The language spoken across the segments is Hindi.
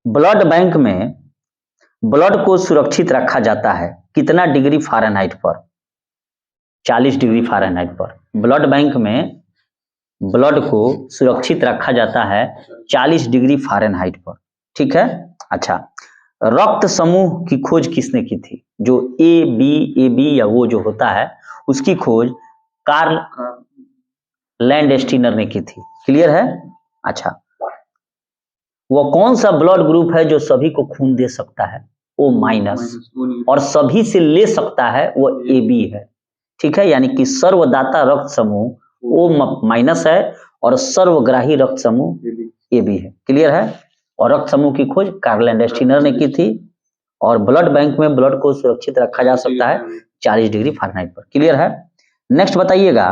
ब्लड बैंक में ब्लड को सुरक्षित रखा जाता है कितना डिग्री फ़ारेनहाइट पर? 40 डिग्री फ़ारेनहाइट पर। ब्लड बैंक में ब्लड को सुरक्षित रखा जाता है 40 डिग्री फ़ारेनहाइट पर। ठीक है। अच्छा, रक्त समूह की खोज किसने की थी? जो ए बी या वो जो होता है उसकी खोज कार्ल लैंडस्टीनर ने की थी। क्लियर है? अच्छा, वो कौन सा ब्लड ग्रुप है जो सभी को खून दे सकता है? O minus. और सभी से ले सकता है वो ए बी है। ठीक है, यानी कि सर्वदाता रक्त समूह ओ माइनस है और सर्वग्राही रक्त समूह ए बी है। क्लियर है? और रक्त समूह की खोज कार्ल लैंडस्टीनर ने की थी और ब्लड बैंक में ब्लड को सुरक्षित रखा जा सकता है 40 डिग्री फ़ारेनहाइट पर। क्लियर है? नेक्स्ट बताइएगा।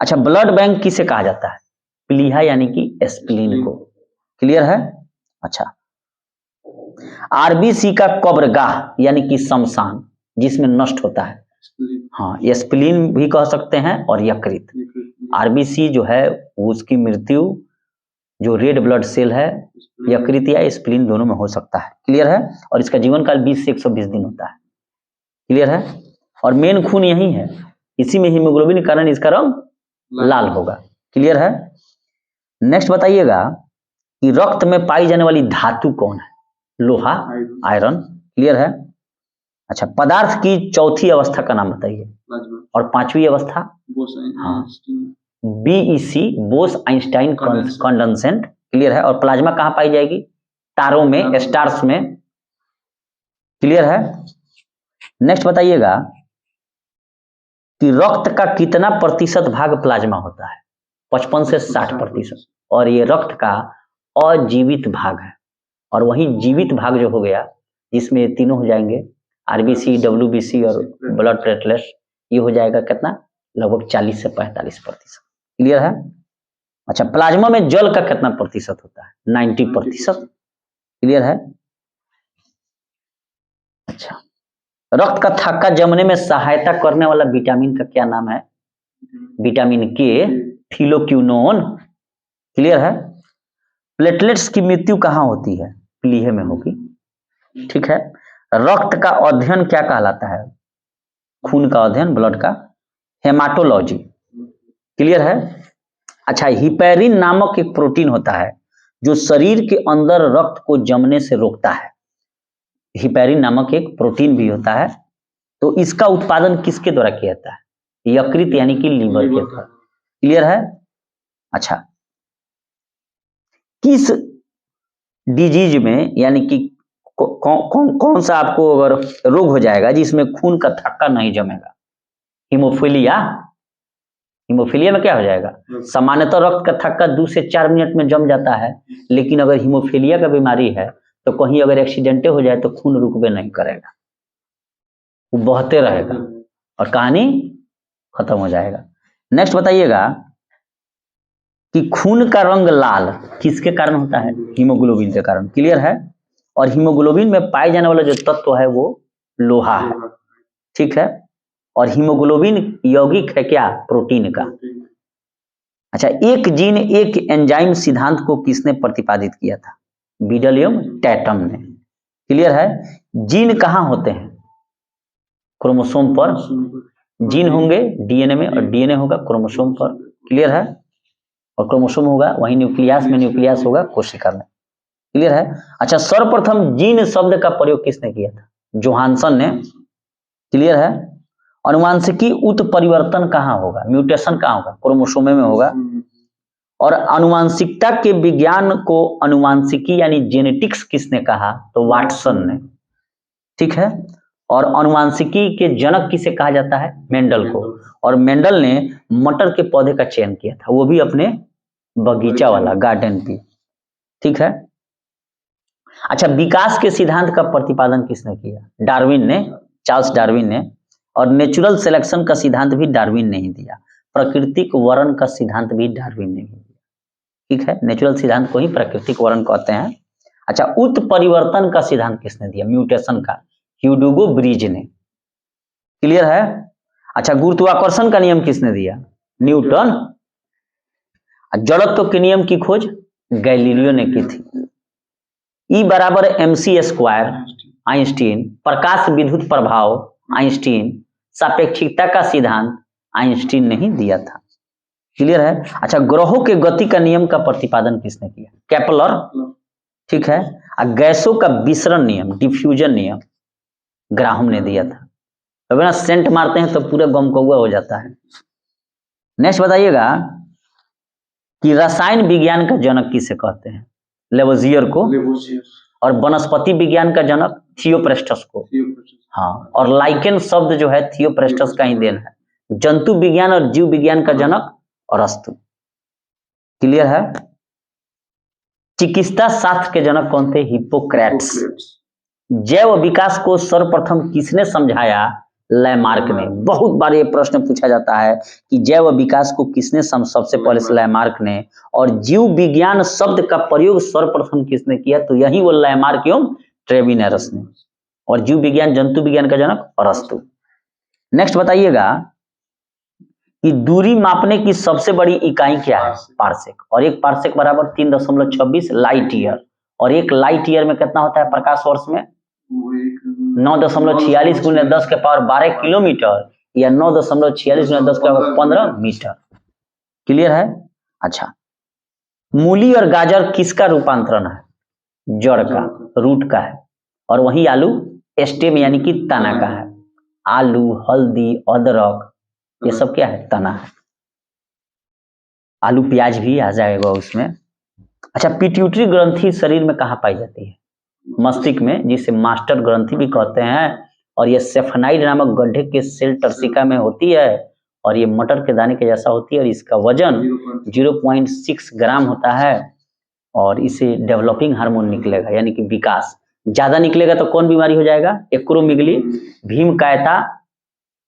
अच्छा, ब्लड बैंक किसे कहा जाता है? प्लीहा यानी कि स्प्लीन को। क्लियर है? अच्छा, आरबीसी का कब्रगाह यानी कि शमशान जिसमें नष्ट होता है, हाँ, स्प्लीन भी कह सकते हैं और यकृत। आरबीसी जो है उसकी मृत्यु जो रेड ब्लड सेल है यकृत या स्प्लीन दोनों में हो सकता है। क्लियर है? और इसका जीवन काल 20 से 120 दिन होता है। क्लियर है? और मेन खून यही है, इसी में हीमोग्लोबिन के कारण इसका रंग लाल होगा। क्लियर है? नेक्स्ट बताइएगा कि रक्त में पाई जाने वाली धातु कौन है? लोहा, आयरन। क्लियर है? अच्छा, पदार्थ की चौथी अवस्था का नाम बताइए और पांचवी अवस्था? हाँ, बीईसी, बोस आइंस्टाइन कंडेंसेंट। क्लियर है? और प्लाज्मा कहाँ पाई जाएगी? तारों में, स्टार्स में। क्लियर है? नेक्स्ट बताइएगा कि रक्त का कितना प्रतिशत भाग प्लाज्मा होता है? 55 से 60%। और ये रक्त का अजीवित भाग है। और वही जीवित भाग जो हो गया जिसमें तीनों हो जाएंगे, आरबीसी, डब्ल्यूबीसी और ब्लड प्लेटलेट्स, ये हो जाएगा कितना? लगभग 40 से 45%। क्लियर है? अच्छा, प्लाज्मा में जल का कितना प्रतिशत होता है? 90%। क्लियर है? अच्छा, रक्त का थक्का जमने में सहायता करने वाला विटामिन का क्या नाम है? विटामिन के, थियोक्विनोन। क्लियर है? प्लेटलेट्स की मृत्यु कहाँ होती है? प्लीहे में होगी। ठीक है? रक्त का अध्ययन क्या कहलाता है? खून का अध्ययन, ब्लड का, हेमाटोलॉजी। क्लियर है? अच्छा, हिपैरिन नामक एक प्रोटीन होता है जो शरीर के अंदर रक्त को जमने से रोकता है। हिपैरिन नामक एक प्रोटीन भी होता है, तो इसका उत्पादन किसके द्वारा किया जाता है? यकृत यानी कि लीवर के द्वारा। क्लियर है? अच्छा, किस डिजीज में यानी कि कौन सा आपको अगर रोग हो जाएगा जिसमें खून का थक्का नहीं जमेगा? हीमोफीलिया। हीमोफीलिया में क्या हो जाएगा? सामान्यतः रक्त का थक्का 2 से 4 मिनट में जम जाता है, लेकिन अगर हीमोफीलिया का बीमारी है तो कहीं अगर एक्सीडेंट हो जाए तो खून रुकबे नहीं करेगा, वो बहते रहेगा और कहानी खत्म हो जाएगा। नेक्स्ट बताइएगा कि खून का रंग लाल किसके कारण होता है? हीमोग्लोबिन के कारण। क्लियर है? और हीमोग्लोबिन में पाए जाने वाला जो तत्व है वो लोहा है। ठीक है? और हीमोग्लोबिन यौगिक है क्या? प्रोटीन का। अच्छा, एक जीन एक एंजाइम सिद्धांत को किसने प्रतिपादित किया था? विलियम टैटम ने। क्लियर है? जीन कहाँ होते हैं? क्रोमोसोम पर। जीन होंगे डीएनए में और डीएनए होगा क्रोमोसोम पर। क्लियर है? और क्रोमोसोम होगा वही न्यूक्लियस में, न्यूक्लियस होगा कोशिका में। क्लियर है? अच्छा, सर्वप्रथम जीन शब्द का प्रयोग किसने किया था? जोहानसन ने। क्लियर है? अनुवांशिकी उत्परिवर्तन कहाँ होगा? म्यूटेशन कहाँ होगा? क्रोमोसोम में होगा। और अनुवांशिकता के विज्ञान को अनुवांशिकी यानी जेनेटिक्स किसने कहा? तो वाटसन ने। ठीक है? और अनुवांशिकी के जनक किसे कहा जाता है? मेंडल को। और मेंडल ने मटर के पौधे का चयन किया था, वो भी अपने बगीचा वाला, गार्डन भी। ठीक है? अच्छा, विकास के सिद्धांत का प्रतिपादन किसने किया? डार्विन ने, चार्ल्स डार्विन ने। और नेचुरल सिलेक्शन का सिद्धांत भी डार्विन ने ही दिया। प्राकृतिक वर्ण का सिद्धांत भी डार्विन ने ही दिया। ठीक है? नेचुरल सिद्धांत को ही प्राकृतिक वर्ण कहते हैं। अच्छा, उत्परिवर्तन का सिद्धांत किसने दिया? म्यूटेशन का, ह्यूगो ब्रिज ने। क्लियर है? अच्छा, गुरुत्वाकर्षण का नियम किसने दिया? न्यूटन। जड़त्व के नियम की खोज गैलीलियो ने की थी। E बराबर mc² आइंस्टीन, प्रकाश विद्युत प्रभाव आइंस्टीन, सापेक्षिकता का सिद्धांत आइंस्टीन ने ही दिया था। क्लियर है। अच्छा, ग्रहों के गति का नियम का प्रतिपादन किसने किया? केपलर। ठीक है। गैसों का विसरण नियम, डिफ्यूजन नियम ग्राहम ने दिया था। तो ना सेंट मारते हैं तो पूरा गमकौआ हो जाता है। नेक्स्ट बताइएगा कि रसायन विज्ञान का जनक किसे कहते हैं? लेवोजियर को। और वनस्पति विज्ञान का जनक थियोप्रेस्टस को। हाँ, और लाइकेन शब्द जो है थियोप्रेस्टस का ही देन है। जंतु विज्ञान और जीव विज्ञान का जनक अरस्तु। क्लियर है। चिकित्सा शास्त्र के जनक कौन थे? हिप्पोक्रेट्स। जैव विकास को सर्वप्रथम किसने समझाया? लैमार्क ने। बहुत बार ये प्रश्न पूछा जाता है कि जैव विकास को किसने सबसे पहले? लैमार्क ने। और जीव विज्ञान शब्द का प्रयोग सर्वप्रथम किसने किया? तो यही वो लैमार्क एवं ट्रेविनेरस ने। और जीव विज्ञान जंतु विज्ञान का जनक अरस्तु। नेक्स्ट बताइएगा कि दूरी मापने की सबसे बड़ी इकाई क्या है? पार्सेक। और एक पार्सेक बराबर 3.26 लाइट ईयर। और एक लाइट ईयर में कितना होता है प्रकाश वर्ष में? 9.46 × 10⁻12 किलोमीटर या 9.46 × 10⁻15 मीटर। क्लियर है। अच्छा, मूली और गाजर किसका रूपांतरण है? जड़ का, रूट का है। और वही आलू स्टेम यानी कि तना का है। आलू, हल्दी, अदरक ये सब क्या है? तना है। आलू प्याज भी आ जाएगा उसमें। अच्छा, पिट्यूटरी ग्रंथि शरीर में कहाँ पाई जाती है? मस्तिष्क में, जिसे मास्टर ग्रंथि भी कहते हैं। और ये सेफेनाइड नामक गड्ढे के सेल टर्सिका में होती है। और ये मटर के दाने के जैसा होती है। और इसका वजन 0.6 ग्राम होता है। और इसे डेवलपिंग हार्मोन निकलेगा, यानी कि विकास। ज्यादा निकलेगा तो कौन बीमारी हो जाएगा? एक्रोमिगली, भीम कायता।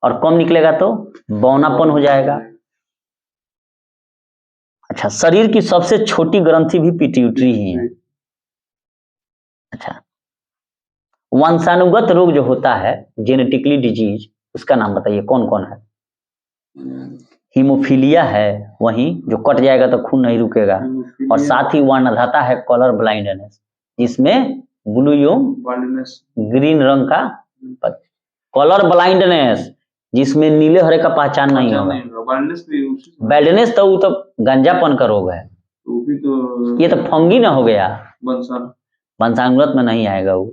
और कम निकलेगा तो बौनापन हो जाएगा। अच्छा, शरीर की सबसे छोटी ग्रंथि भी पिट्यूटरी ही है। अच्छा, वंशानुगत रोग जो होता है, जेनेटिकली डिजीज, उसका नाम बताइए कौन कौन है? हीमोफीलिया है, वहीं जो कट जाएगा तो खून नहीं रुकेगा। और साथ ही वर्णधाता है कलर ब्लाइंडनेस, जिसमें ब्लू एवं ग्रीन रंग का कलर ब्लाइंडनेस, जिसमें नीले हरे का पहचान नहीं होगा। बैल्डनेस तो वो तो गंजापन का रोग है। ये तो फंगी ना हो गया, वंशानुगत में नहीं आएगा वो।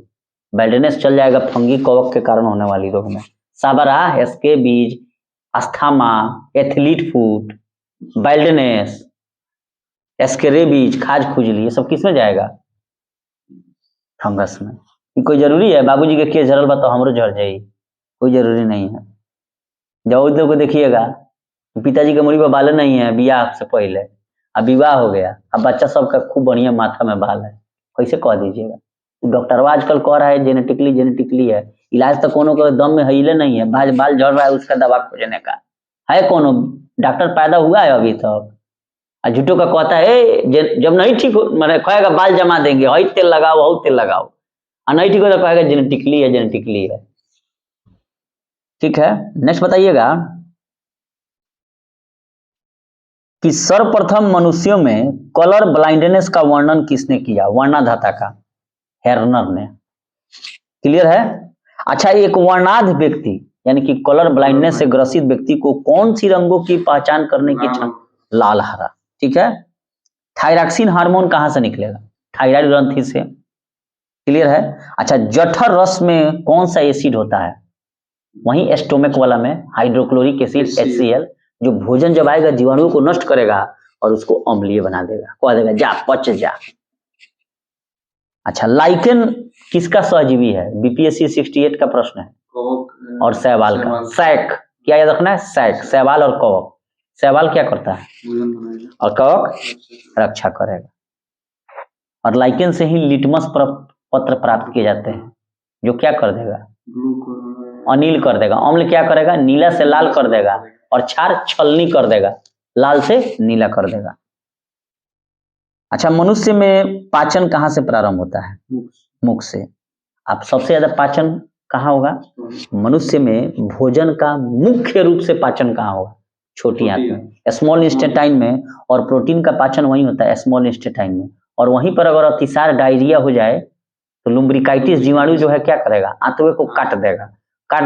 बैल्डनेस चल जाएगा फंगी कवक के कारण होने वाली रोग में। साबरा, स्केबीज, अस्थामा, एथलीट फुट, बैल्डनेस, स्केरेबीज, खाज खुजली, ये सब किस में जाएगा? फंगस में। ये कोई जरूरी है बाबूजी के केस झरल बा तो हमरो झड़ जाई? कोई जरूरी नहीं है। जब को देखिएगा पिताजी के मुड़ी पर बाल नहीं है बियाह से पहले, अब विवाह हो गया, अब बच्चा सबका खूब बढ़िया माथा में बाल है, कैसे कह दीजिएगा? डॉक्टर आजकल कह रहा है जेनेटिकली है। इलाज तो कोनो को दम में हिले नहीं है। बाल झड़ रहा है उसका दवा खोजने का है कोनो डॉक्टर पैदा हुआ है अभी तक? झूठों का कहता है जब नहीं ठीक हो मैंने कहेगा बाल जमा देंगे, हई तेल लगाओ हऊ तेल लगाओ, और नहीं ठीक हो तो कहेगा जेनेटिकली है। ठीक है। नेक्स्ट बताइएगा कि सर्वप्रथम मनुष्यों में कलर ब्लाइंडनेस का वर्णन किसने किया? वर्णाधाता का हेर्नर ने। क्लियर है। अच्छा, एक वर्णाध व्यक्ति यानी कि कलर ब्लाइंडनेस से ग्रसित व्यक्ति को कौन सी रंगों की पहचान करने की क्षमता? लाल, हरा। ठीक है। थायरॉक्सिन हार्मोन कहां से निकलेगा? थायराइड ग्रंथि से। क्लियर है। अच्छा, जठर रस में कौन सा एसिड होता है? वही स्टोमक वाला में हाइड्रोक्लोरिक एसिड HCl, जो भोजन जब आएगा जीवाणुओं को नष्ट करेगा और उसको अम्लीय बना देगा, कह देगा जा पच जा। अच्छा, लाइकेन किसका सहजीवी है? BPSC 68 का प्रश्न है। और शैवाल का। सैक, क्या याद रखना है? सैक, शैवाल और कवक। शैवाल क्या करता है? और कवक रक्षा करेगा। और लाइकेन से ही लिटमस पत्र प्राप्त किए जाते हैं, जो क्या कर देगा? अनील कर देगा। अम्ल क्या करेगा? नीला से लाल कर देगा। और क्षार छलनी कर देगा, लाल से नीला कर देगा। अच्छा, मनुष्य में पाचन कहाँ से प्रारंभ होता है? मुख से। अब सबसे ज्यादा पाचन कहाँ होगा? मनुष्य में भोजन का मुख्य रूप से पाचन कहाँ होगा? छोटी आंत में, स्मॉल इंटेस्टाइन में। और प्रोटीन का पाचन वहीं होता है, स्मॉल इंटेस्टाइन में। और वहीं पर अगर अतिसार डायरिया हो जाए तो लुम्ब्रिकाइटिस जीवाणु जो है क्या करेगा, आंतवे को काट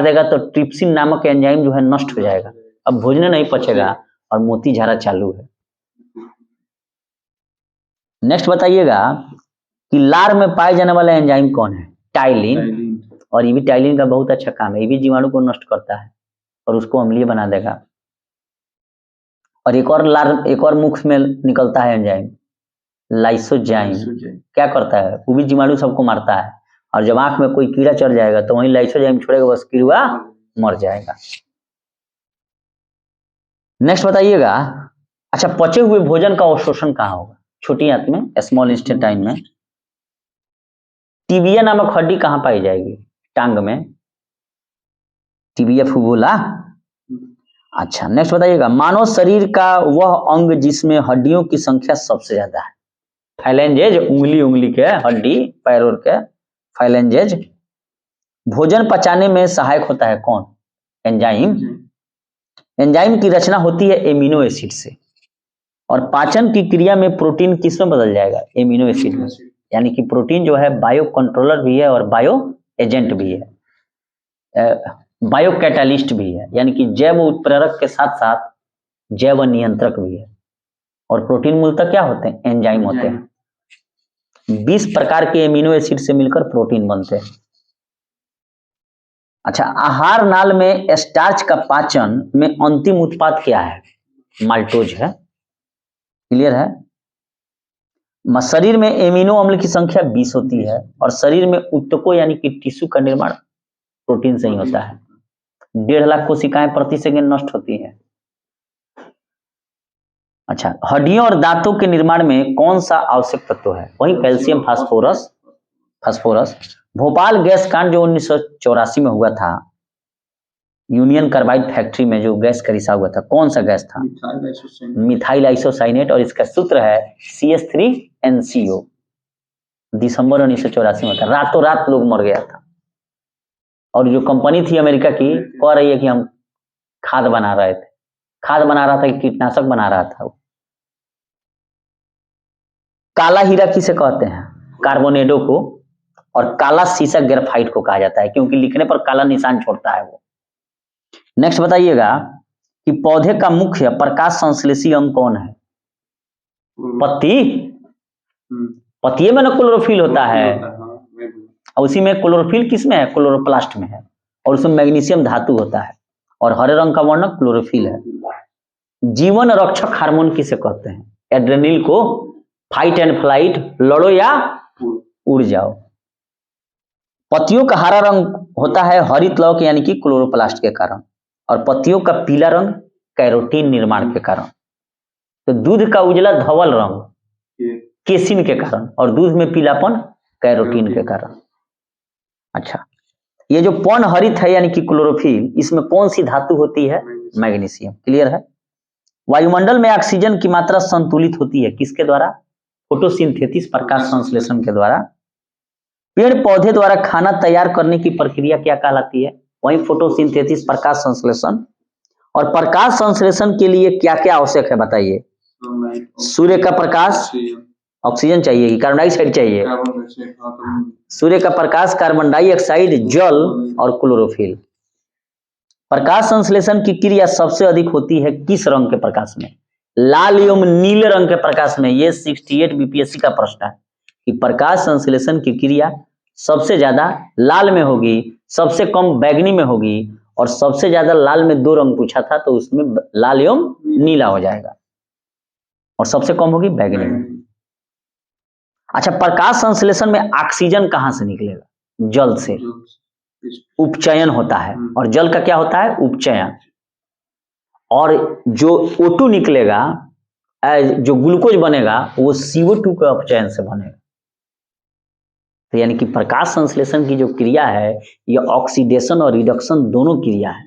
देगा तो ट्रिप्सिन नामक एंजाइम जो है नष्ट हो जाएगा, अब भोजन नहीं पचेगा और मोती झारा चालू है। नेक्स्ट बताइएगा कि लार में पाए जाने वाला एंजाइम कौन है, टाइलिन, और ये भी टाइलिन का बहुत अच्छा काम है, ये भी जीवाणु को नष्ट करता है और उसको अम्लीय बना देगा। और एक और मुख में निकलता है एंजाइम लाइसोजाइम, क्या करता है, वो भी जीवाणु सबको मारता है, और जब आंख में कोई कीड़ा चढ़ जाएगा तो वहीं लाइसोजाइम छोड़ेगा, बस कीड़ा मर जाएगा। नेक्स्ट बताइएगा, अच्छा पचे हुए भोजन का अवशोषण कहाँ होगा, छोटी आंत में, स्मॉल इंटेस्टाइन में। टिबिया नामक हड्डी कहाँ पाई जाएगी, टांग में, टिबिया फुबुला। अच्छा नेक्स्ट बताइएगा, मानव शरीर का वह अंग जिसमें हड्डियों की संख्या सबसे ज्यादा है, फाइलेंजेज, उंगली के हड्डी, पैरों के फाइलेंजेज। भोजन पचाने में सहायक होता है कौन, एंजाइम। एंजाइम की रचना होती है एमिनो एसिड से, और पाचन की क्रिया में प्रोटीन किस में बदल जाएगा, एमिनो एसिड में। यानी कि प्रोटीन जो है बायो कंट्रोलर भी है और बायो एजेंट भी है, बायो कैटालिस्ट भी है, यानी कि जैव उत्प्रेरक के साथ साथ जैव नियंत्रक भी है। और प्रोटीन मूलतः क्या होते हैं, एंजाइम होते हैं। 20 प्रकार के एमिनो एसिड से मिलकर प्रोटीन बनते हैं। अच्छा, आहार नाल में स्टार्च का पाचन में अंतिम उत्पाद क्या है, माल्टोज है, क्लियर है। शरीर में एमिनो अम्ल की संख्या 20 होती है, और शरीर में ऊतकों यानी कि टिश्यू का निर्माण प्रोटीन से ही होता है। 1.5 लाख कोशिकाएं प्रति सेकंड नष्ट होती है। अच्छा, हड्डियों और दांतों के निर्माण में कौन सा आवश्यक तत्व है, वही कैल्शियम फास्फोरस। भोपाल गैस कांड जो 1984 में हुआ था, यूनियन कार्बाइड फैक्ट्री में जो गैस का रिसाव हुआ था, कौन सा गैस था, मिथाइल आइसोसाइनेट, और इसका सूत्र है CH3NCO। दिसंबर 1984 में था, रातों रात लोग मर गया था। और जो कंपनी थी अमेरिका की, कह रही है कि हम खाद बना रहा था कि कीटनाशक बना रहा था। काला हीरा किसे कहते हैं, कार्बोनेडो को, और काला शीशा ग्रेफाइट को कहा जाता है, क्योंकि लिखने पर काला निशान छोड़ता है वो। नेक्स्ट बताइएगा कि पौधे का मुख्य प्रकाश संश्लेषी अंग कौन है, पत्ती में ना क्लोरोफिल होता है, और उसी में क्लोरोफिल किस में है, क्लोरोप्लास्ट में है, और उसमें मैग्नीशियम धातु होता है, और हरे रंग का वर्ण क्लोरोफिल है। जीवन रक्षक हार्मोन किसे कहते हैं, एड्रेनल को, फाइट एंड फ्लाइट, लड़ो या उड़ जाओ। पत्तियों का हरा रंग होता है हरित लवक यानी कि क्लोरोप्लास्ट के कारण, और पत्तियों का पीला रंग कैरोटीन निर्माण के कारण। तो दूध का उजला धवल रंग केसिन के कारण, और दूध में पीलापन कैरोटीन के कारण। अच्छा, ये जो पौन हरित है यानी कि क्लोरोफिल, इसमें कौन सी धातु होती है, मैग्नीशियम, क्लियर है। वायुमंडल में ऑक्सीजन की मात्रा संतुलित होती है किसके द्वारा, फोटोसिंथेसिस, प्रकाश संश्लेषण के द्वारा। पेड़ पौधे द्वारा खाना तैयार करने की प्रक्रिया क्या कहलाती है, वही फोटोसिंथेसिस, प्रकाश संश्लेषण। और प्रकाश संश्लेषण के लिए क्या क्या आवश्यक है बताइए, सूर्य का प्रकाश, ऑक्सीजन चाहिए कि कार्बन डाइऑक्साइड चाहिए, सूर्य का प्रकाश, कार्बन डाइऑक्साइड, जल और क्लोरोफिल। प्रकाश संश्लेषण की क्रिया सबसे अधिक होती है किस रंग के प्रकाश में, लाल एवं नीले रंग के प्रकाश में। ये 68 बीपीएससी का प्रश्न है कि प्रकाश संश्लेषण की क्रिया सबसे ज्यादा लाल में होगी, सबसे कम बैगनी में होगी, और सबसे ज्यादा लाल में 2 रंग पूछा था तो उसमें लाल एवं नीला हो जाएगा, और सबसे कम होगी बैगनी में। अच्छा, प्रकाश संश्लेषण में ऑक्सीजन कहां से निकलेगा, जल से, उपचयन होता है, और जल का क्या होता है, उपचयन। और जो O2 निकलेगा, जो ग्लूकोज बनेगा, वो CO2 के अपचयन से बनेगा। तो यानी कि प्रकाश संश्लेषण की जो क्रिया है, ये ऑक्सीडेशन और रिडक्शन दोनों क्रिया है,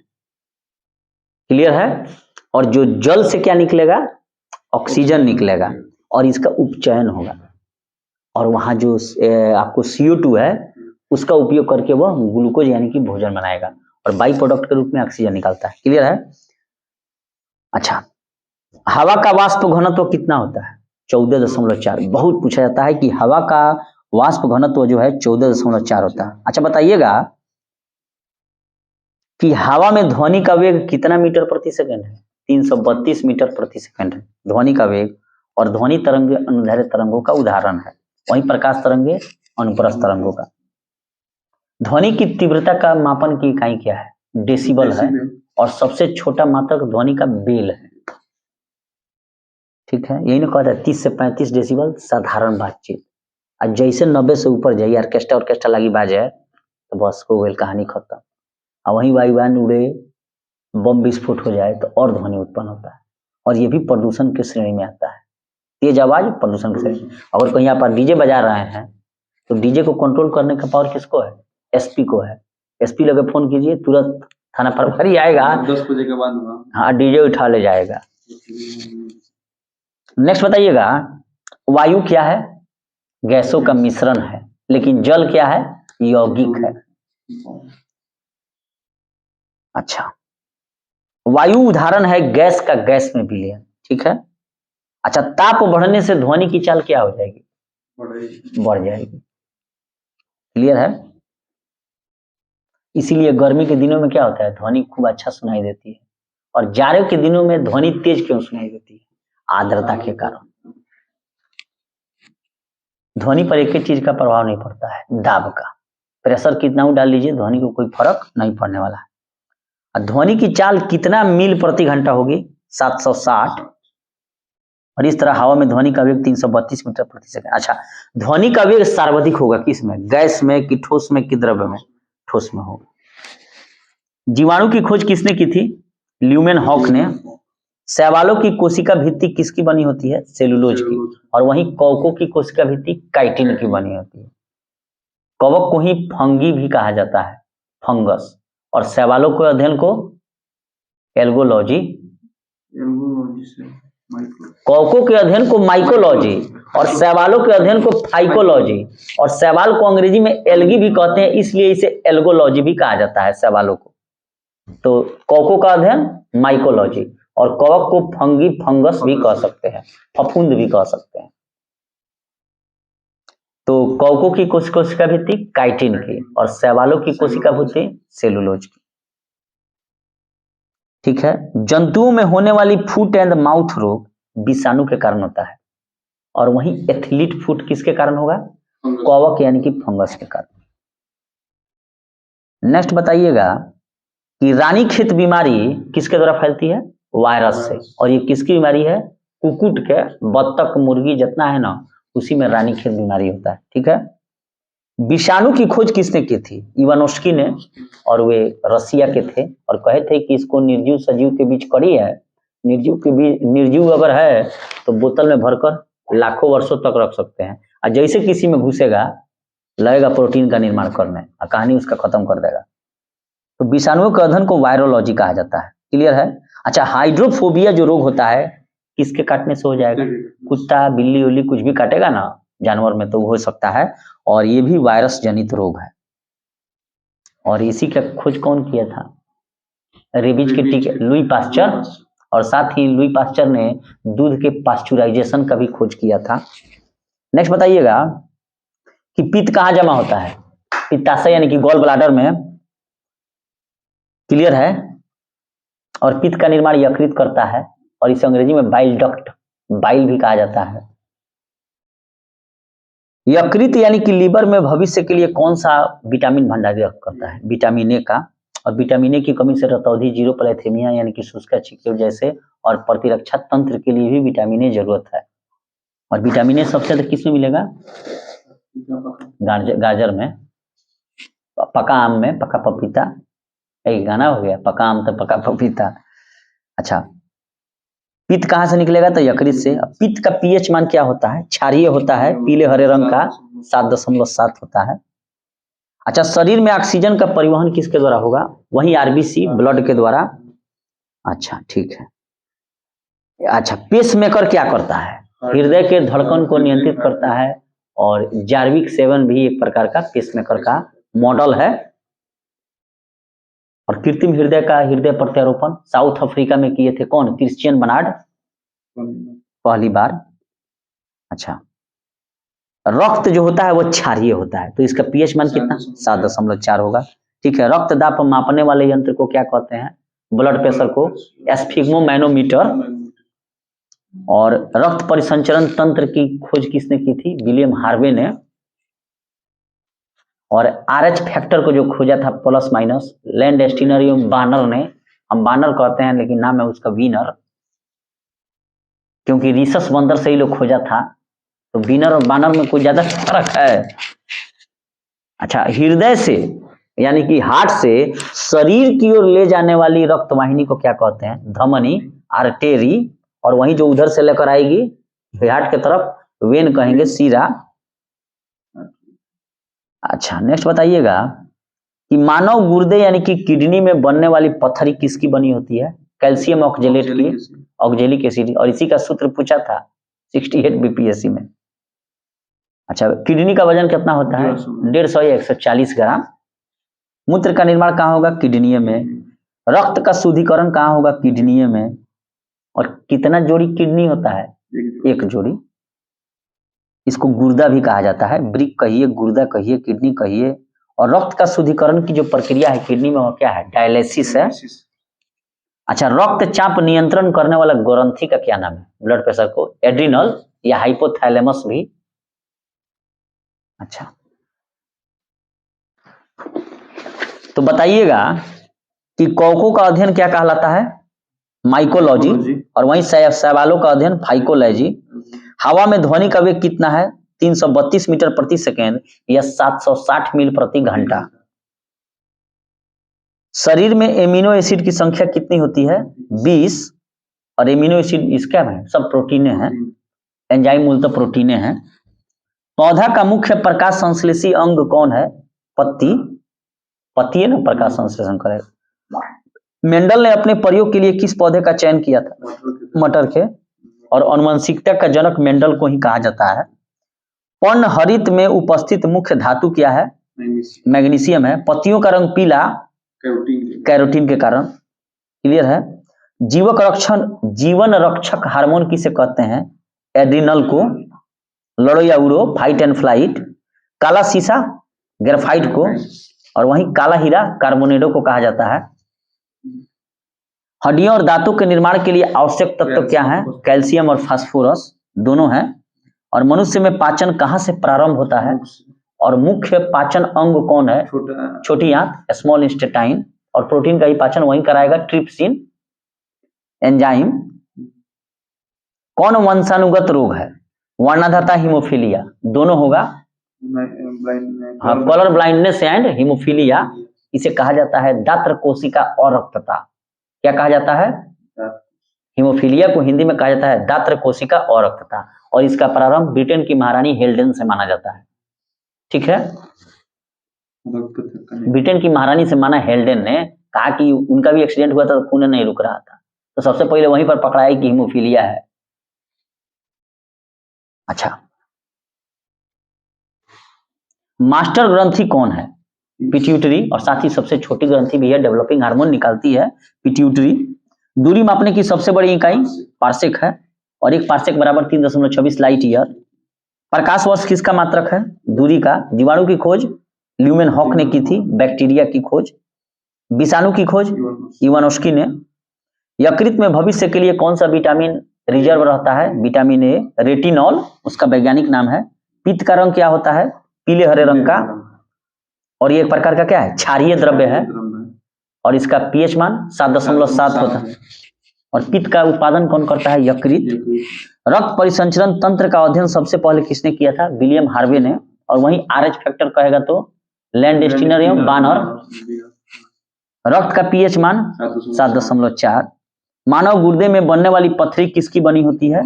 क्लियर है। और जो जल से क्या निकलेगा, ऑक्सीजन निकलेगा, और इसका उपचयन होगा, और वहां जो आपको CO2 है उसका उपयोग करके वह ग्लूकोज यानी कि भोजन बनाएगा, और बाई प्रोडक्ट के रूप में ऑक्सीजन निकलता है, क्लियर है। अच्छा, हवा का वाष्प घनत्व कितना होता है, 14.4। बहुत पूछा जाता है कि हवा का वाष्प घनत्व जो है 14.4 होता है। अच्छा बताइएगा कि हवा में ध्वनि का वेग कितना मीटर प्रति सेकंड है? 332 मीटर प्रति सेकंड है ध्वनि का वेग। और ध्वनि तरंगे अनुदैर्ध्य तरंगों का उदाहरण है, वहीं प्रकाश तरंगे अनुप्रस्थ तरंगों का। ध्वनि की तीव्रता का मापन की इकाई क्या है? डेसिबल है। और सबसे छोटा मात्रक ध्वनि का बेल है। ठीक है, यही ना कहता है 30 से 35 डेसिबल साधारण बातचीत। और जैसे 90 से ऊपर जाइए, ऑर्केस्ट्रा लगी बाजे तो बस हो गई कहानी खत्म। और वहीं वायुयान उड़े, बम विस्फोट हो जाए तो और ध्वनि उत्पन्न होता है। और ये भी प्रदूषण की श्रेणी में आता है। तेज आवाज प्रदूषण की श्रेणी। अगर कहीं आप डीजे बजा रहे हैं तो डीजे को कंट्रोल करने का पावर किसको है? एसपी को है। एसपी लगे फोन कीजिए, तुरंत थाना प्रभारी आएगा, 10 बजे के बाद हाँ डीजे उठा ले जाएगा। नेक्स्ट बताइएगा, वायु क्या है? गैसों का मिश्रण है। लेकिन जल क्या है? यौगिक है। अच्छा, वायु उदाहरण है गैस का गैस में विलयन। ठीक है। अच्छा, ताप बढ़ने से ध्वनि की चाल क्या हो जाएगी? बढ़ जाएगी। क्लियर है? इसीलिए गर्मी के दिनों में क्या होता है? ध्वनि खूब अच्छा सुनाई देती है। और जाड़े के दिनों में ध्वनि तेज क्यों सुनाई देती है? आर्द्रता के कारण। ध्वनि पर एक ही चीज का प्रभाव नहीं पड़ता है, दाब का। प्रेशर कितना भी डाल लीजिए, ध्वनि को कोई फर्क नहीं पड़ने वाला है। ध्वनि की चाल कितना मील प्रति घंटा होगी? 760। और इस तरह हवा में ध्वनि का वेग 332 मीटर प्रति सेकंड। अच्छा, ध्वनि का वेग सर्वाधिक होगा किस में? गैस में कि ठोस में कि द्रव्य में? ठोस में होगा। जीवाणु की खोज किसने की थी? ल्यूमेन हॉक ने। शैवालों की कोशिका भित्ति किसकी बनी होती है? सेलुलोज की। और वहीं कवकों की कोशिका भित्ति काइटिन की बनी होती है। कवक को ही फंगी भी कहा जाता है, फंगस। और शैवालों के अध्ययन को एल्गोलॉजी, कवकों के अध्ययन को माइकोलॉजी, और शैवालों के अध्ययन को फाइकोलॉजी। और शैवाल को अंग्रेजी में एल्गी भी कहते हैं, इसलिए इसे एल्गोलॉजी भी कहा जाता है शैवालों को। तो कवकों का अध्ययन माइकोलॉजी, और कवक को फंगी, फंगस भी कह सकते हैं, फफूंद भी कह सकते हैं। तो कवकों की कोशिका भित्ति काइटिन की, और शैवालों की कोशिका भित्ति सेलुलोज की। ठीक है। जंतुओं में होने वाली फुट एंड माउथ रोग विषाणु के कारण होता है। और वहीं एथलीट फुट किसके कारण होगा? कवक यानी कि फंगस के कारण। नेक्स्ट बताइएगा कि रानीखेत बीमारी किसके द्वारा फैलती है? वायरस से। और ये किसकी बीमारी है? कुकुट के, बत्तख, मुर्गी जितना है ना, उसी में रानीखेत बीमारी होता है। ठीक है। विषाणु की खोज किसने की थी? इवानोस्की ने। और वे रसिया के थे, और कहे थे कि इसको निर्जीव सजीव के बीच कड़ी है। निर्जीव अगर है तो बोतल में भरकर लाखों वर्षों तक रख सकते हैं, और जैसे किसी में घुसेगा लगेगा प्रोटीन का निर्माण करने, और कहानी उसका खत्म कर देगा। तो विषाणुओं के अध्ययन को वायरोलॉजी कहा जाता है। क्लियर है? अच्छा, हाइड्रोफोबिया जो रोग होता है किसके काटने से हो जाएगा? कुत्ता, बिल्ली उल्ली कुछ भी काटेगा ना जानवर में तो हो सकता है, और ये भी वायरस जनित रोग है। और इसी का खोज कौन किया था? रेबीज के टीके लुई पास्चर। और साथ ही लुई पास्चर ने दूध के पास्चुराइजेशन का भी खोज किया था। नेक्स्ट बताइएगा कि पित्त कहाँ जमा होता है? पित्ताशय यानी कि गॉल ब्लाडर में। क्लियर है? और पित्त का निर्माण यकृत करता है, और इसे अंग्रेजी में बाइल डक्ट, बाइल भी कहा जाता है। यकृत यानी कि लीवर में भविष्य के लिए कौन सा विटामिन भंडारित करता है? विटामिन ए का। और विटामिन ए की कमी से रतौंधी, जीरोपैलेथेमिया यानी कि शुष्क छिक्के जैसे, और प्रतिरक्षा तंत्र के लिए भी विटामिन ए जरूरत है। और विटामिन ए सबसे अधिक किसमें मिलेगा? गाजर में, पका आम में, पका पपीता, एक गाना हो गया, पका आम तो पका पपीता। अच्छा, पित्त कहाँ से निकलेगा? तो यकृत से। पित्त का पीएच मान क्या होता है? क्षारीय होता है, पीले हरे रंग का, 7.7 होता है। अच्छा, शरीर में ऑक्सीजन का परिवहन किसके द्वारा होगा? वही आरबीसी, ब्लड के द्वारा। अच्छा ठीक है। अच्छा, पेसमेकर क्या करता है? हृदय के धड़कन को नियंत्रित करता है, और जार्विक 7 भी एक प्रकार का पेसमेकर का मॉडल है। और कृत्रिम हृदय का हृदय प्रत्यारोपण साउथ अफ्रीका में किए थे कौन? क्रिश्चियन बर्नार्ड, पहली बार। अच्छा, रक्त जो होता है वो क्षारीय होता है, तो इसका पीएच मान कितना 7.4 होगा। ठीक है, रक्त दाब मापने वाले यंत्र को क्या कहते हैं? ब्लड प्रेशर को स्फिग्मोमैनोमीटर। और रक्त परिसंचरण तंत्र की खोज किसने की थी? विलियम हार्वे ने। और आरएच फैक्टर को जो खोजा था प्लस माइनस, लैंडस्टीनर एवं बानर ने। हम बानर कहते हैं लेकिन नाम है उसका वीनर, क्योंकि रिसस बंदर से ही लोग खोजा था, तो वीनर और बानर में कोई ज्यादा फर्क है? अच्छा, हृदय से यानी कि हार्ट से शरीर की ओर ले जाने वाली रक्त वाहिनी को क्या कहते हैं? धमनी, आर्टेरी। और वहीं जो उधर से लेकर आएगी हार्ट की तरफ वेन कहेंगे, सीरा। अच्छा, नेक्स्ट बताइएगा कि मानव गुर्दे यानी कि किडनी में बनने वाली पत्थरी किसकी बनी होती है? कैल्शियम ऑक्जेलेट की, ऑक्जेलिक एसिड। और इसी का सूत्र पूछा था 68 बीपीएससी में। अच्छा, किडनी का वजन कितना होता है? 150 या 140 ग्राम। मूत्र का निर्माण कहाँ होगा? किडनी में। रक्त का शुद्धिकरण कहाँ होगा? किडनी में। और कितना जोड़ी किडनी होता है? एक जोड़ी। इसको गुर्दा भी कहा जाता है, ब्रिक कहिए, गुर्दा कहिए, किडनी कहिए। और रक्त का शुद्धिकरण की जो प्रक्रिया है किडनी में वो क्या है? डायलिसिस है। अच्छा, रक्तचाप नियंत्रण करने वाला ग्रंथि का क्या नाम है? ब्लड प्रेशर को एड्रिनल या हाइपोथैलेमस भी। अच्छा, तो बताइएगा कि कौकों का अध्ययन क्या कहलाता है? माइकोलॉजी। और वहीं शैवालों का अध्ययन फाइकोलॉजी। हवा में ध्वनि का वेग कितना है? 332 मीटर प्रति सेकेंड या 760 मील प्रति घंटा। शरीर में एमिनो एसिड की संख्या कितनी होती है? 20। और एमिनो एसिड इसका है सब प्रोटीने हैं, एंजाइम मूलतः प्रोटीने हैं। पौधा का मुख्य प्रकाश संश्लेषी अंग कौन है? पत्ती। पत्ती है ना प्रकाश संश्लेषण करेगा। मेंडल ने अपने प्रयोग के लिए किस पौधे का चयन किया था? मटर के। और आनुवंशिकता का जनक मेंडल को ही कहा जाता है। पर्णहरित में उपस्थित मुख्य धातु क्या है? मैग्नीशियम है। पत्तियों का रंग पीला कैरोटीन के कारण। क्लियर है? जीवन रक्षक हार्मोन किसे कहते हैं? एड्रिनल को। लड़ो या उड़ो, फाइट एंड फ्लाइट। काला शीशा ग्रेफाइट को। और वहीं काला हीरा कार्बोनेडो को कहा जाता है। हड्डियों और दांतों के निर्माण के लिए आवश्यक तत्व क्या है? कैल्शियम और फास्फोरस दोनों हैं। और मनुष्य में पाचन कहां से प्रारंभ होता है? और मुख्य पाचन अंग कौन है? छोटी आंत, स्मॉल इंटेस्टाइन। और प्रोटीन का ही पाचन वहीं कराएगा ट्रिप्सिन एंजाइम। कौन वंशानुगत रोग है? वर्णांधता, हीमोफीलिया, दोनों होगा। हाँ, कलर ब्लाइंडनेस एंड हीमोफीलिया। इसे कहा जाता है दात्र कोशिका अरक्तता। क्या कहा जाता है? हीमोफीलिया को हिंदी में कहा जाता है दात्र कोशिका अरक्तता। और इसका प्रारंभ ब्रिटेन की महारानी हेल्डेन से माना जाता है। ठीक है, ब्रिटेन की महारानी से माना हेल्डेन ने कहा कि उनका भी एक्सीडेंट हुआ था तो खून नहीं रुक रहा था, तो सबसे पहले वहीं पर पकड़ाई कि हीमोफीलिया है। अच्छा, मास्टर ग्रंथि कौन है? पिट्यूटरी। और साथ ही सबसे छोटी ग्रंथि भी है, डेवलपिंग हार्मोन निकालती है, पिट्यूटरी। दूरी मापने की सबसे बड़ी इकाई पार्सेक है। और एक पार्सेक बराबर 3.26 लाइट ईयर। प्रकाश वर्ष किसका मात्रक है? दूरी का। जीवाणु की खोज ल्यूमेन हॉक ने की थी। बैक्टीरिया की खोज, विषाणु की खोज इवानोस्की ने। यकृत में भविष्य के लिए कौन सा विटामिन रिजर्व रहता है? Vitamin A. रेटिनॉल उसका वैज्ञानिक नाम है। पित्त का रंग क्या होता है? पीले हरे रंग का। और ये एक प्रकार का क्या है? क्षारीय द्रव्य है। और इसका पीएच मान 7.7 होता है। और पित्त का उत्पादन कौन करता है? यकृत। रक्त परिसंचरण तंत्र का अध्ययन सबसे पहले किसने किया था? विलियम हार्वे ने। और वहीं आरएच फैक्टर कहेगा तो लैंडस्टीनर एवं बानर। रक्त का पीएच मान 7.4। मानव गुर्दे में बनने वाली पथरी किसकी बनी होती है?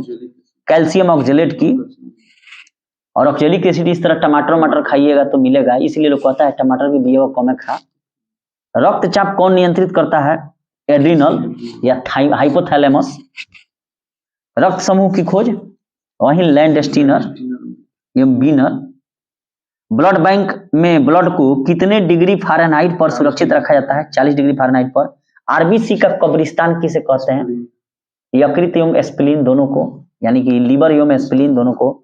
कैल्शियम ऑक्जेलेट की। और ऑक्जेलिक एसिड इस तरह टमाटर मटर खाइएगा तो मिलेगा, इसलिए लोग कहता है टमाटर की बिया कम खा। रक्तचाप कौन नियंत्रित करता है? एड्रिनल या हाइपोथैलेमस। रक्त समूह की खोज वहीं लैंडस्टीनर एवं बीनर। ब्लड बैंक में ब्लड को कितने डिग्री फ़ारेनहाइट पर सुरक्षित रखा जाता है? 40 डिग्री फ़ारेनहाइट पर। आरबीसी का कब्रिस्तान किसे कहते हैं? यकृत एवं स्प्लीन दोनों को, यानी कि लीवर एवं स्प्लीन दोनों को।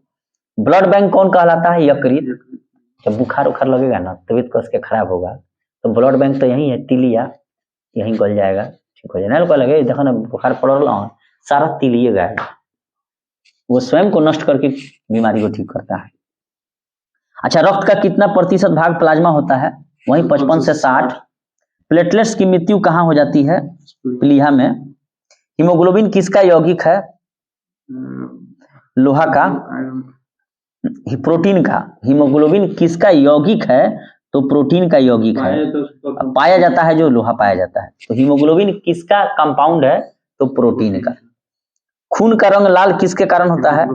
ब्लड बैंक कौन कहलाता है? यकृत। जब बुखार उखार लगेगा ना, तबीयत कस के खराब होगा, तो ब्लड बैंक तो यही है, तिलिया, यहीं गल जाएगा, ठीक हो जाएगा। लगे देखो ना बुखार पड़ रहा है, सारा तिलिए गायब, वो स्वयं को नष्ट करके बीमारी को ठीक करता है। अच्छा, रक्त का कितना प्रतिशत भाग प्लाज्मा होता है? वही 55 से 60। प्लेटलेट्स की मृत्यु कहाँ हो जाती है? प्लीहा में। हीमोग्लोबिन किसका यौगिक है? लोहा का। प्रोटीन का। हीमोग्लोबिन किसका यौगिक है? तो प्रोटीन का यौगिक है। पाया जाता है जो लोहा पाया जाता है। तो हीमोग्लोबिन किसका कंपाउंड है? तो प्रोटीन का। खून का रंग लाल किसके कारण होता है?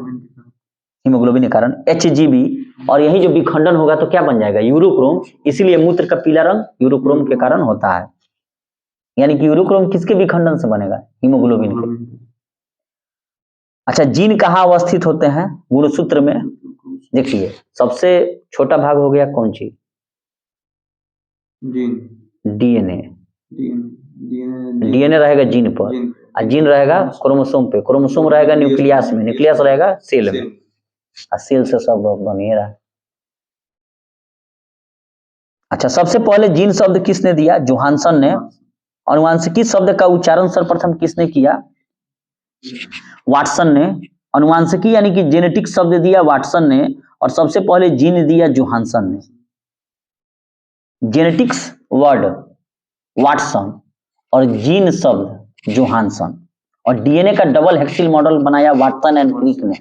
हीमोग्लोबिन के कारण। HGB, और यही जो विखंडन होगा तो क्या बन जाएगा? यूरोक्रोम। इसीलिए मूत्र का पीला रंग यूरोक्रोम के कारण होता है। यानी कि यूरोक्रोम किसके विखंडन से बनेगा? हीमोग्लोबिन के। अच्छा, जीन कहाँ अवस्थित होते हैं? गुणसूत्र में। देखिए सबसे छोटा भाग हो गया कौन सी? DNA। DNA रहेगा जीन पर, और जीन रहेगा क्रोमोसोम पे, क्रोमोसोम रहेगा न्यूक्लियस में, न्यूक्लियस रहेगा सेल में, और सेल से सब बनिए रहा। अच्छा, सबसे पहले जीन शब्द किसने दिया? जोहानसन ने। अनुवांशिकी शब्द का उच्चारण सर्वप्रथम किसने किया? वाटसन ने। अनुवांशिकी यानी कि जेनेटिक शब्द दिया वाटसन ने, और सबसे पहले जीन दिया जोहानसन ने। जेनेटिक्स वर्ड वाटसन और जीन शब्द जोहानसन, और डीएनए का डबल हेक्सिल मॉडल बनाया वाटसन एंड क्रिक ने।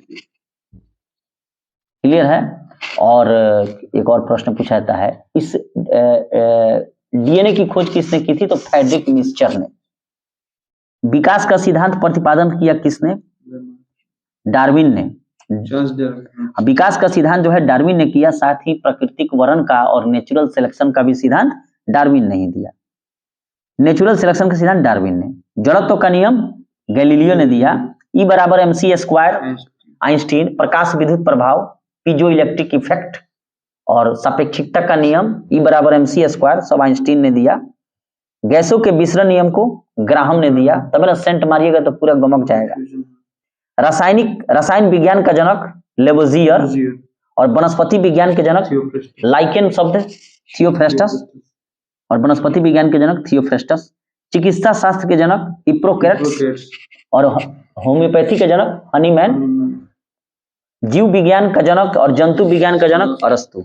क्लियर है? और एक और प्रश्न पूछा जाता है, इस डीएनए की खोज किसने की थी? तो फ्रेडरिक मिस्चर ने। विकास का सिद्धांत प्रतिपादन किया किसने? डार्विन ने। विकास का सिद्धांत जो है डार्विन ने किया, साथ ही प्राकृतिक वर्ण का और नेचुरल सिलेक्शन का भी सिद्धांत डार्विन ने ही दिया। नेचुरल सिलेक्शन का सिद्धांत डार्विन ने। जड़त्व का नियम गैलीलियो ने दिया। E = mc², Einstein. प्रकाश विद्युत प्रभाव, पीजो इलेक्ट्रिक इफेक्ट, और सापेक्षिकता का नियम E = mc², सब आइंस्टीन ने दिया। गैसों के विसरण नियम को ग्राहम ने दिया। तब ना सेंट मारिएगा तो पूरा गमक जाएगा। रसायन विज्ञान का जनक लेवोजियर, और वनस्पति विज्ञान के जनक लाइकेन शब्द थियोफ्रेस्टस, और वनस्पति विज्ञान के जनक थियोफ्रेस्टस। चिकित्सा शास्त्र के जनक हिप्पोक्रेट्स, और होम्योपैथी के जनक हनीमैन। जीव विज्ञान का जनक और जंतु विज्ञान का जनक अरस्तु।